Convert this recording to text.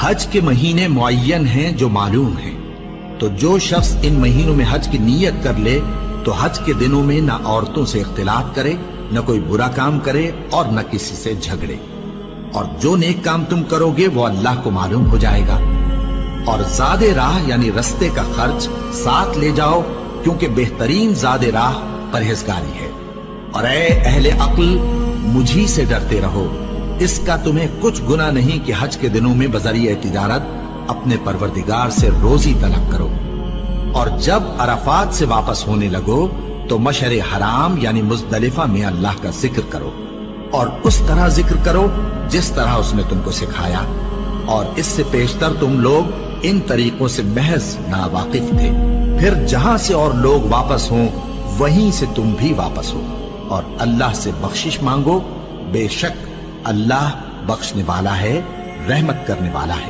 حج کے مہینے معین ہیں جو معلوم ہیں، تو جو شخص ان مہینوں میں حج کی نیت کر لے تو حج کے دنوں میں نہ عورتوں سے اختلاط کرے، نہ کوئی برا کام کرے اور نہ کسی سے جھگڑے، اور جو نیک کام تم کرو گے وہ اللہ کو معلوم ہو جائے گا۔ اور زاد راہ یعنی رستے کا خرچ ساتھ لے جاؤ، کیونکہ بہترین زاد راہ پرہیزگاری ہے۔ اور اے اہل عقل، مجھی سے ڈرتے رہو، اس کا تمہیں کچھ گناہ نہیں کہ حج کے دنوں میں بذریعہ تجارت اپنے پروردگار سے روزی طلب کرو۔ اور جب عرفات سے واپس ہونے لگو تو مشعر حرام یعنی مزدلفہ میں اللہ کا ذکر کرو، اور اس طرح ذکر کرو جس طرح اس نے تم کو سکھایا، اور اس سے پیشتر تم لوگ ان طریقوں سے محض ناواقف تھے۔ پھر جہاں سے اور لوگ واپس ہوں وہیں سے تم بھی واپس ہو، اور اللہ سے بخشش مانگو، بے شک اللہ بخشنے والا ہے، رحمت کرنے والا ہے۔